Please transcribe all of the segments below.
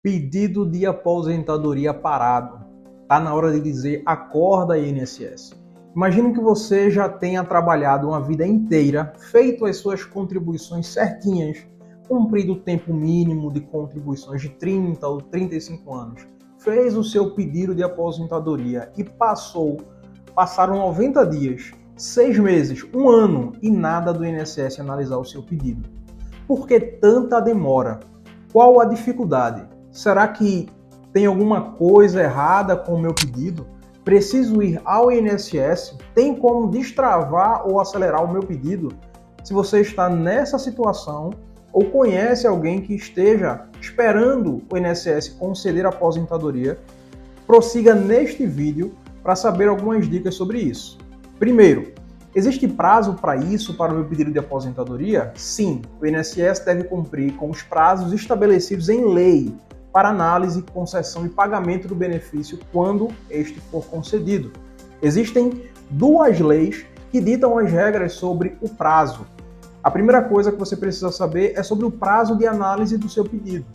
Pedido de aposentadoria parado. Está na hora de dizer acorda, INSS. Imagine que você já tenha trabalhado uma vida inteira, feito as suas contribuições certinhas, cumprido o tempo mínimo de contribuições de 30 ou 35 anos, fez o seu pedido de aposentadoria e passaram 90 dias, 6 meses, um ano e nada do INSS analisar o seu pedido. Por que tanta demora? Qual a dificuldade? Será que tem alguma coisa errada com o meu pedido? Preciso ir ao INSS? Tem como destravar ou acelerar o meu pedido? Se você está nessa situação ou conhece alguém que esteja esperando o INSS conceder a aposentadoria, prossiga neste vídeo para saber algumas dicas sobre isso. Primeiro, existe prazo para isso, para o meu pedido de aposentadoria? Sim, o INSS deve cumprir com os prazos estabelecidos em lei para análise, concessão e pagamento do benefício quando este for concedido. Existem duas leis que ditam as regras sobre o prazo. A primeira coisa que você precisa saber é sobre o prazo de análise do seu pedido.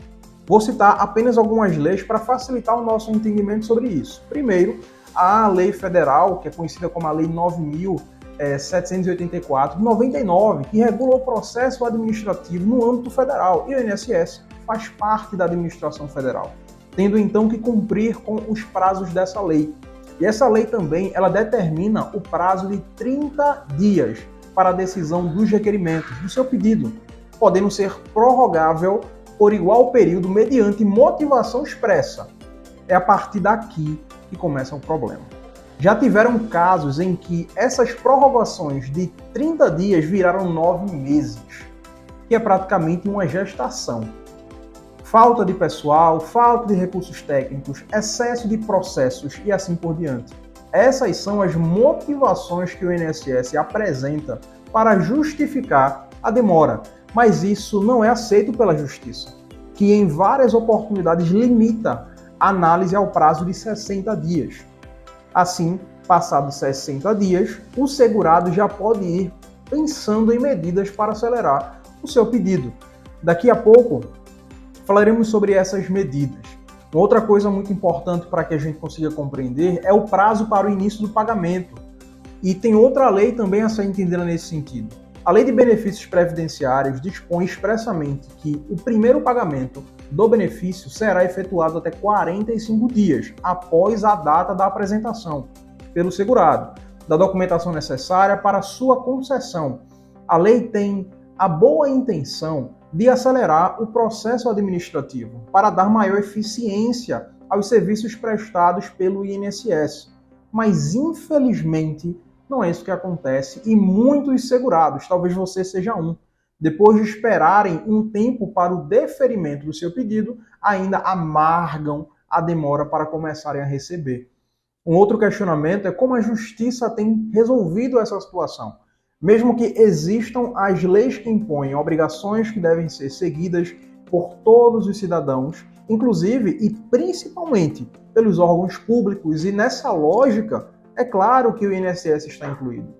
Vou citar apenas algumas leis para facilitar o nosso entendimento sobre isso. Primeiro, a lei federal, que é conhecida como a Lei 9.784 de 99, que regula o processo administrativo no âmbito federal, e o INSS faz parte da administração federal, tendo então que cumprir com os prazos dessa lei. E essa lei também, ela determina o prazo de 30 dias para a decisão dos requerimentos do seu pedido, podendo ser prorrogável por igual período mediante motivação expressa. É a partir daqui que começa o problema. Já tiveram casos em que essas prorrogações de 30 dias viraram 9 meses, que é praticamente uma gestação. Falta de pessoal, falta de recursos técnicos, excesso de processos e assim por diante. Essas são as motivações que o INSS apresenta para justificar a demora, mas isso não é aceito pela Justiça, que em várias oportunidades limita a análise ao prazo de 60 dias. Assim, passados 60 dias, o segurado já pode ir pensando em medidas para acelerar o seu pedido. Daqui a pouco, falaremos sobre essas medidas. Outra coisa muito importante para que a gente consiga compreender é o prazo para o início do pagamento. E tem outra lei também a ser entendida nesse sentido. A Lei de Benefícios Previdenciários dispõe expressamente que o primeiro pagamento do benefício será efetuado até 45 dias após a data da apresentação pelo segurado da documentação necessária para sua concessão. A lei tem a boa intenção de acelerar o processo administrativo para dar maior eficiência aos serviços prestados pelo INSS. Mas, infelizmente, não é isso que acontece e muitos segurados, talvez você seja um, depois de esperarem um tempo para o deferimento do seu pedido, ainda amargam a demora para começarem a receber. Um outro questionamento é como a Justiça tem resolvido essa situação. Mesmo que existam as leis que impõem obrigações que devem ser seguidas por todos os cidadãos, inclusive e principalmente pelos órgãos públicos, e nessa lógica, é claro que o INSS está incluído.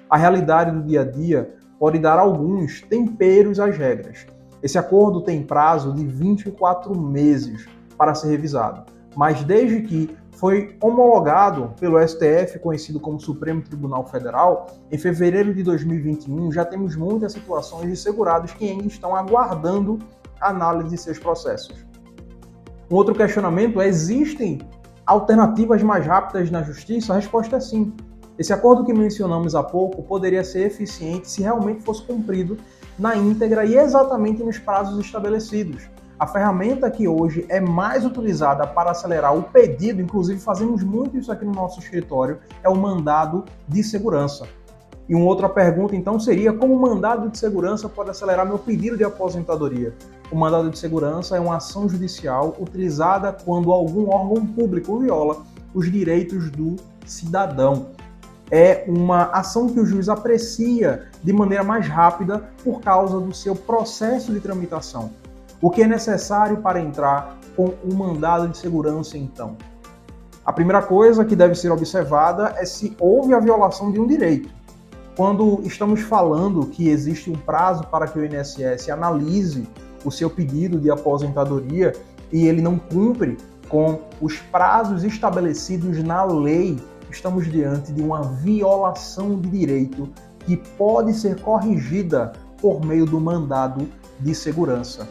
A realidade do dia a dia pode dar alguns temperos às regras. Esse acordo tem prazo de 24 meses para ser revisado, mas desde que foi homologado pelo STF, conhecido como Supremo Tribunal Federal, em fevereiro de 2021, já temos muitas situações de segurados que ainda estão aguardando a análise de seus processos. Um outro questionamento é: existem alternativas mais rápidas na Justiça? A resposta é sim. Esse acordo que mencionamos há pouco poderia ser eficiente se realmente fosse cumprido na íntegra e exatamente nos prazos estabelecidos. A ferramenta que hoje é mais utilizada para acelerar o pedido, inclusive fazemos muito isso aqui no nosso escritório, é o mandado de segurança. E uma outra pergunta então seria: como o mandado de segurança pode acelerar meu pedido de aposentadoria? O mandado de segurança é uma ação judicial utilizada quando algum órgão público viola os direitos do cidadão. É uma ação que o juiz aprecia de maneira mais rápida por causa do seu processo de tramitação. O que é necessário para entrar com um mandado de segurança, então? A primeira coisa que deve ser observada é se houve a violação de um direito. Quando estamos falando que existe um prazo para que o INSS analise o seu pedido de aposentadoria, e ele não cumpre com os prazos estabelecidos na lei, estamos diante de uma violação de direito que pode ser corrigida por meio do mandado de segurança.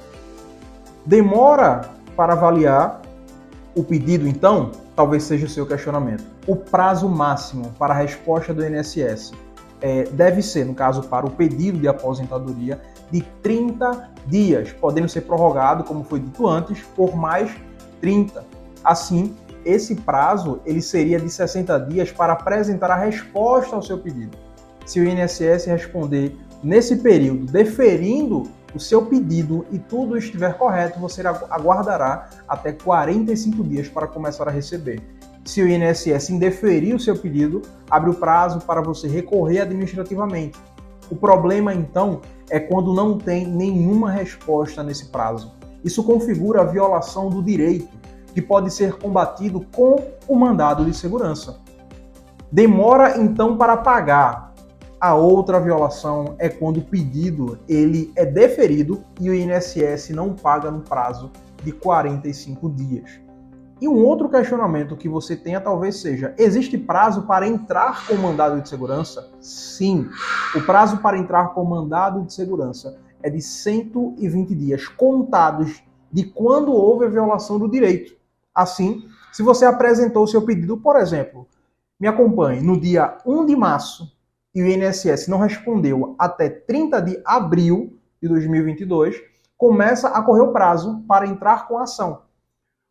Demora para avaliar o pedido, então, talvez seja o seu questionamento. O prazo máximo para a resposta do INSS deve ser, no caso, para o pedido de aposentadoria, de 30 dias, podendo ser prorrogado, como foi dito antes, por mais 30. Assim, esse prazo ele seria de 60 dias para apresentar a resposta ao seu pedido. Se o INSS responder nesse período, deferindo o seu pedido e tudo estiver correto, você aguardará até 45 dias para começar a receber. Se o INSS indeferir o seu pedido, abre o prazo para você recorrer administrativamente. O problema, então, é quando não tem nenhuma resposta nesse prazo. Isso configura a violação do direito, que pode ser combatido com o mandado de segurança. Demora, então, para pagar. A outra violação é quando o pedido ele é deferido e o INSS não paga no prazo de 45 dias. E um outro questionamento que você tenha talvez seja: existe prazo para entrar com mandado de segurança? Sim, o prazo para entrar com mandado de segurança é de 120 dias, contados de quando houve a violação do direito. Assim, se você apresentou o seu pedido, por exemplo, me acompanhe, no dia 1 de março, e o INSS não respondeu até 30 de abril de 2022, começa a correr o prazo para entrar com a ação.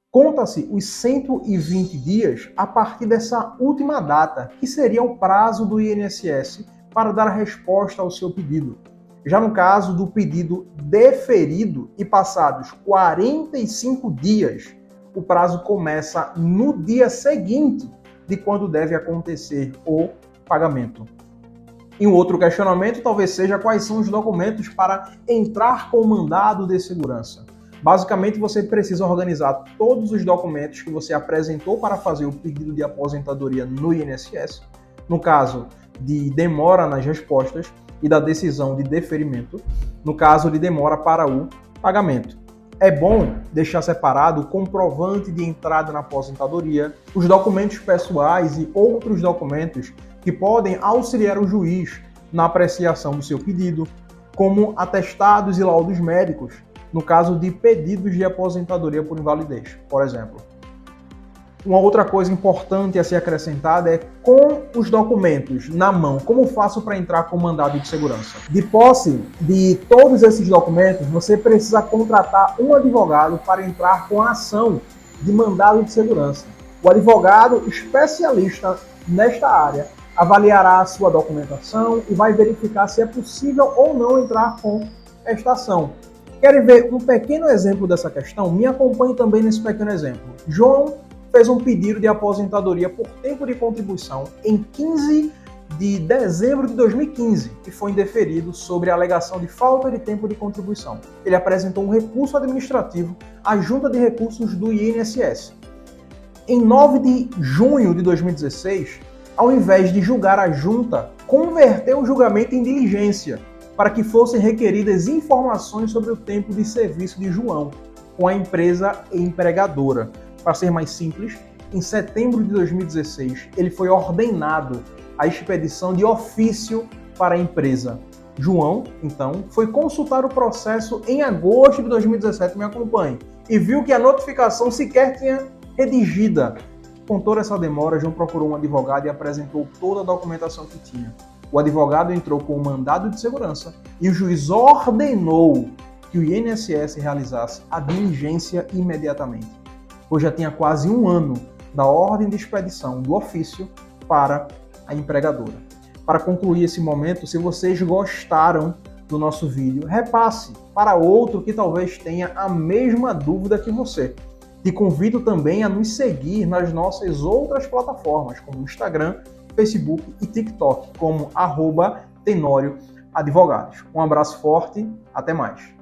Conta-se os 120 dias a partir dessa última data, que seria o prazo do INSS para dar a resposta ao seu pedido. Já no caso do pedido deferido e passados 45 dias, o prazo começa no dia seguinte de quando deve acontecer o pagamento. E um outro questionamento talvez seja quais são os documentos para entrar com o mandado de segurança. Basicamente, você precisa organizar todos os documentos que você apresentou para fazer o pedido de aposentadoria no INSS, no caso de demora nas respostas e da decisão de deferimento, no caso de demora para o pagamento. É bom deixar separado o comprovante de entrada na aposentadoria, os documentos pessoais e outros documentos que podem auxiliar o juiz na apreciação do seu pedido, como atestados e laudos médicos, no caso de pedidos de aposentadoria por invalidez, por exemplo. Uma outra coisa importante a ser acrescentada é com os documentos na mão, como faço para entrar com mandado de segurança? De posse de todos esses documentos, você precisa contratar um advogado para entrar com a ação de mandado de segurança. O advogado especialista nesta área avaliará a sua documentação e vai verificar se é possível ou não entrar com esta ação. Querem ver um pequeno exemplo dessa questão? Me acompanhe também nesse pequeno exemplo. João fez um pedido de aposentadoria por tempo de contribuição em 15 de dezembro de 2015, que foi indeferido sobre a alegação de falta de tempo de contribuição. Ele apresentou um recurso administrativo à Junta de Recursos do INSS. Em 9 de junho de 2016, ao invés de julgar a junta, converteu o julgamento em diligência, para que fossem requeridas informações sobre o tempo de serviço de João com a empresa empregadora. Para ser mais simples, em setembro de 2016, ele foi ordenado a expedição de ofício para a empresa. João, então, foi consultar o processo em agosto de 2017, me acompanhe, e viu que a notificação sequer tinha redigida. Com toda essa demora, João procurou um advogado e apresentou toda a documentação que tinha. O advogado entrou com o mandado de segurança e o juiz ordenou que o INSS realizasse a diligência imediatamente, pois já tinha quase um ano da ordem de expedição do ofício para a empregadora. Para concluir esse momento, se vocês gostaram do nosso vídeo, repasse para outro que talvez tenha a mesma dúvida que você. Te convido também a nos seguir nas nossas outras plataformas, como Instagram, Facebook e TikTok, como @Tenório Advogados. Um abraço forte, até mais.